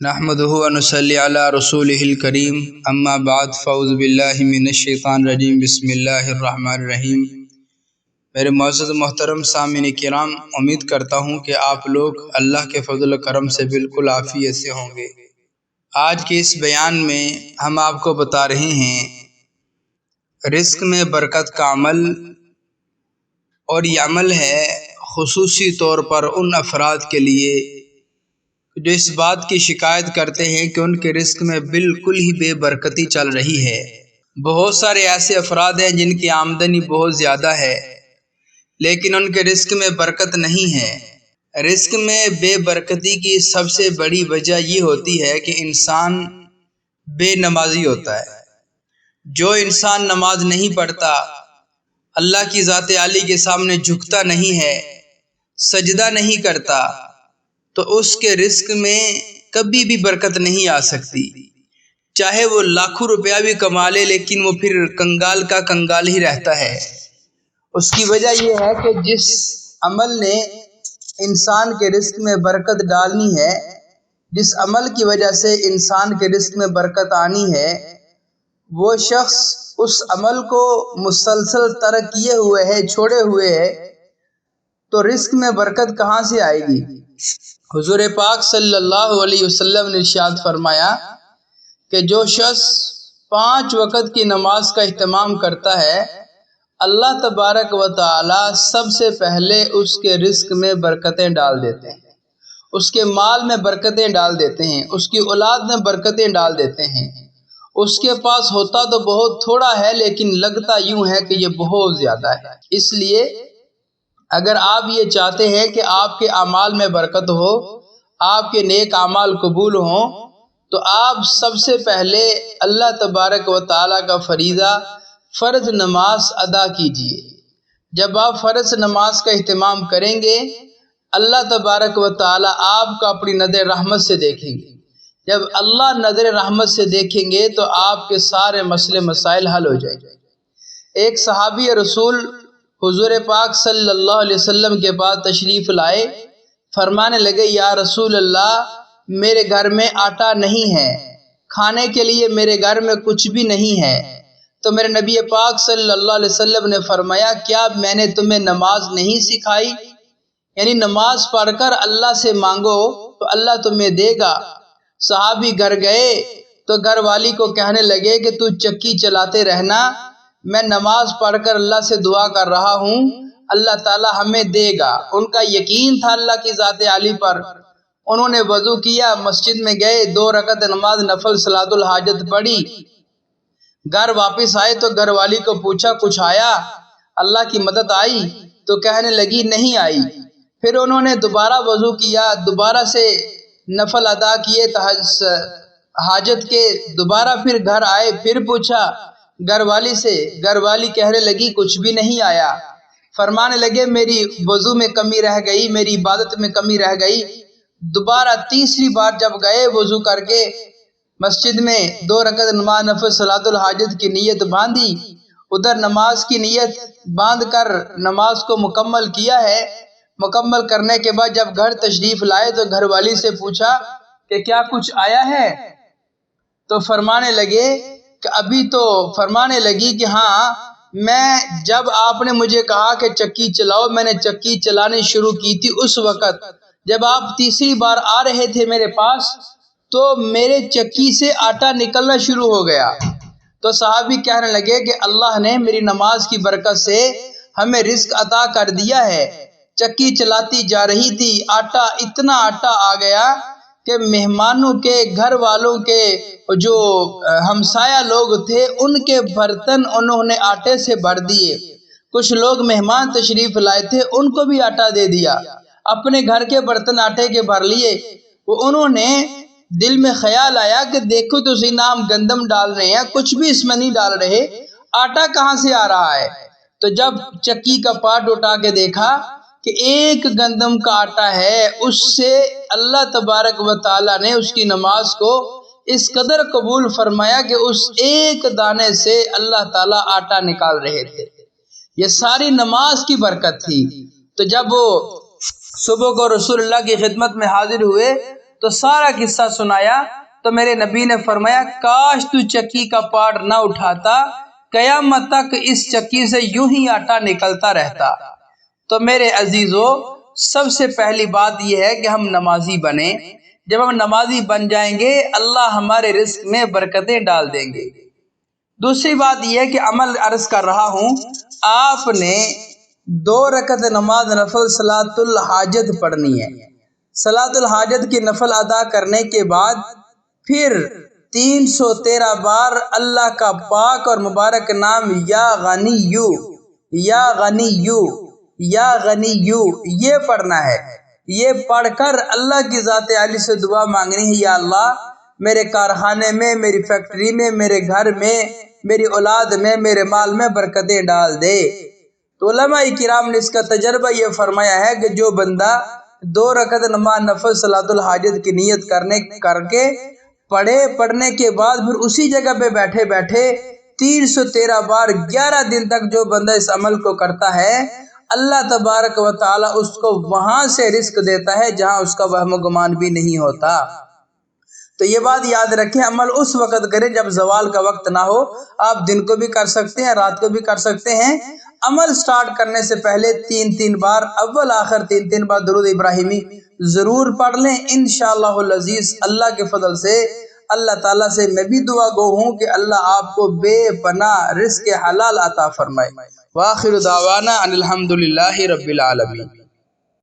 نحمده و نصلی علی رسولہ الکریم اما بعد فاعوذ باللہ من الشیطان الرجیم بسم اللہ الرحمن الرحیم۔ میرے معزز محترم سامعین کرام، امید کرتا ہوں کہ آپ لوگ اللہ کے فضل و کرم سے بالکل عافیت سے ہوں گے۔ آج کے اس بیان میں ہم آپ کو بتا رہے ہیں رزق میں برکت کا عمل، اور یہ عمل ہے خصوصی طور پر ان افراد کے لیے جو اس بات کی شکایت کرتے ہیں کہ ان کے رزق میں بالکل ہی بے برکتی چل رہی ہے۔ بہت سارے ایسے افراد ہیں جن کی آمدنی بہت زیادہ ہے لیکن ان کے رزق میں برکت نہیں ہے۔ رزق میں بے برکتی کی سب سے بڑی وجہ یہ ہوتی ہے کہ انسان بے نمازی ہوتا ہے۔ جو انسان نماز نہیں پڑھتا، اللہ کی ذات عالی کے سامنے جھکتا نہیں ہے، سجدہ نہیں کرتا، تو اس کے رزق میں کبھی بھی برکت نہیں آ سکتی۔ چاہے وہ لاکھوں روپیہ بھی کما لے لیکن وہ پھر کنگال کا کنگال ہی رہتا ہے۔ اس کی وجہ یہ ہے کہ جس عمل نے انسان کے رزق میں برکت ڈالنی ہے، جس عمل کی وجہ سے انسان کے رزق میں برکت آنی ہے، وہ شخص اس عمل کو مسلسل ترک کیے ہوئے ہے، چھوڑے ہوئے ہے، تو رزق میں برکت کہاں سے آئے گی؟ حضور پاک صلی اللہ علیہ وسلم نے ارشاد فرمایا کہ جو شخص 5 وقت کی نماز کا اہتمام کرتا ہے، اللہ تبارک و تعالی سب سے پہلے اس کے رزق میں برکتیں ڈال دیتے ہیں، اس کے مال میں برکتیں ڈال دیتے ہیں، اس کی اولاد میں برکتیں ڈال دیتے ہیں۔ اس کے پاس ہوتا تو بہت تھوڑا ہے لیکن لگتا یوں ہے کہ یہ بہت زیادہ ہے۔ اس لیے اگر آپ یہ چاہتے ہیں کہ آپ کے اعمال میں برکت ہو، آپ کے نیک اعمال قبول ہوں، تو آپ سب سے پہلے اللہ تبارک و تعالیٰ کا فریضہ فرض نماز ادا کیجیے۔ جب آپ فرض نماز کا اہتمام کریں گے، اللہ تبارک و تعالیٰ آپ کو اپنی نظر رحمت سے دیکھیں گے۔ جب اللہ نظر رحمت سے دیکھیں گے تو آپ کے سارے مسئلے مسائل حل ہو جائیں گے۔ ایک صحابی رسول حضور پاک صلی اللہ علیہ وسلم کے پاس تشریف لائے، فرمانے لگے یا رسول اللہ، میرے گھر میں آٹا نہیں ہے، کھانے کے لیے میرے گھر میں کچھ بھی نہیں ہے۔ تو میرے نبی پاک صلی اللہ علیہ وسلم نے فرمایا کیا میں نے تمہیں نماز نہیں سکھائی؟ یعنی نماز پڑھ کر اللہ سے مانگو تو اللہ تمہیں دے گا۔ صحابی گھر گئے تو گھر والی کو کہنے لگے کہ تو چکی چلاتے رہنا، میں نماز پڑھ کر اللہ سے دعا کر رہا ہوں، اللہ تعالی ہمیں دے گا۔ ان کا یقین تھا اللہ کی ذات عالی پر۔ انہوں نے وضو کیا، مسجد میں گئے، 2 رکعت نماز نفل صلاۃ الحاجت پڑھی، گھر واپس آئے تو گھر والی کو پوچھا کچھ آیا؟ اللہ کی مدد آئی؟ تو کہنے لگی نہیں آئی۔ پھر انہوں نے دوبارہ وضو کیا، دوبارہ سے نفل ادا کیے حاجت کے، دوبارہ پھر گھر آئے، پھر پوچھا گھر والی سے، گھر والی کہنے لگی کچھ بھی نہیں آیا۔ فرمانے لگے میری وضو میں کمی رہ گئی، میری عبادت میں کمی رہ گئی۔ دوبارہ تیسری بار جب گئے وضو کر کے مسجد میں 2 رکعت نماز نفل صلاۃ الحاجت کی نیت باندھی، ادھر نماز کی نیت باندھ کر نماز کو مکمل کیا ہے۔ مکمل کرنے کے بعد جب گھر تشریف لائے تو گھر والی سے پوچھا کہ کیا کچھ آیا ہے؟ تو فرمانے لگے کہ ابھی تو، فرمانے لگی کہ ہاں، میں جب آپ نے مجھے کہا کہ چکی چلاؤ، میں نے چکی چلانے شروع کی تھی، اس وقت جب آپ تیسری بار آ رہے تھے میرے پاس تو میرے چکی سے آٹا نکلنا شروع ہو گیا۔ تو صحابی کہنے لگے کہ اللہ نے میری نماز کی برکت سے ہمیں رزق عطا کر دیا ہے۔ چکی چلاتی جا رہی تھی، اتنا آٹا آ گیا کہ مہمانوں کے، گھر والوں کے، جو ہمسایہ لوگ تھے، ان کے برتن انہوں نے آٹے سے بھر دیے۔ کچھ لوگ مہمان تشریف لائے تھے، ان کو بھی آٹا دے دیا، اپنے گھر کے برتن آٹے کے بھر لیے۔ وہ انہوں نے دل میں خیال آیا کہ دیکھو تو صحیح نا، ہم گندم ڈال رہے ہیں، کچھ بھی اس میں نہیں ڈال رہے، آٹا کہاں سے آ رہا ہے؟ تو جب چکی کا پارٹ اٹھا کے دیکھا کہ 1 گندم کا آٹا ہے، اس سے اللہ تبارک و تعالیٰ نے اس کی نماز کو اس قدر قبول فرمایا کہ اس 1 دانے سے اللہ تعالیٰ آٹا نکال رہے تھے۔ یہ ساری نماز کی برکت تھی۔ تو جب وہ صبح کو رسول اللہ کی خدمت میں حاضر ہوئے تو سارا قصہ سنایا تو میرے نبی نے فرمایا کاش تو چکی کا پارٹ نہ اٹھاتا، قیامت تک اس چکی سے یوں ہی آٹا نکلتا رہتا۔ تو میرے عزیزو، سب سے پہلی بات یہ ہے کہ ہم نمازی بنیں۔ جب ہم نمازی بن جائیں گے اللہ ہمارے رزق میں برکتیں ڈال دیں گے۔ دوسری بات یہ ہے کہ عمل عرض کر رہا ہوں، آپ نے 2 رکعت نماز نفل صلاۃ الحاجت پڑھنی ہے۔ صلاۃ الحاجت کی نفل ادا کرنے کے بعد پھر 313 بار اللہ کا پاک اور مبارک نام یا غنیو یا غنیو یا غنیو یہ پڑھنا ہے۔ یہ پڑھ کر اللہ کی ذات عالی سے دعا مانگنی ہے، یا اللہ میرے کارخانے میں، میری فیکٹری میں، میرے گھر میں، میری اولاد میں، میرے مال میں برکتیں ڈال دے۔ تو علماء کرام نے اس کا تجربہ یہ فرمایا ہے کہ جو بندہ 2 رکعت نماز نفل صلاۃ الحاجت کی نیت کر کے پڑھنے کے بعد پھر اسی جگہ پہ بیٹھے بیٹھے 313 بار 11 دن تک جو بندہ اس عمل کو کرتا ہے، اللہ تبارک و تعالی اس کو وہاں سے رزق دیتا ہے جہاں اس کا وہم و گمان بھی نہیں ہوتا۔ تو یہ بات یاد رکھیں، عمل اس وقت کریں جب زوال کا وقت نہ ہو۔ آپ دن کو بھی کر سکتے ہیں، رات کو بھی کر سکتے ہیں۔ عمل سٹارٹ کرنے سے پہلے 3 بار اول آخر 3 بار درود ابراہیمی ضرور پڑھ لیں۔ انشاءاللہ العزیز اللہ کے فضل سے اللہ تعالیٰ سے میں بھی دعا گو ہوں کہ اللہ آپ کو بے پناہ رزق حلال عطا فرمائے۔ وآخر دعوانا ان الحمدللہ رب العالمین۔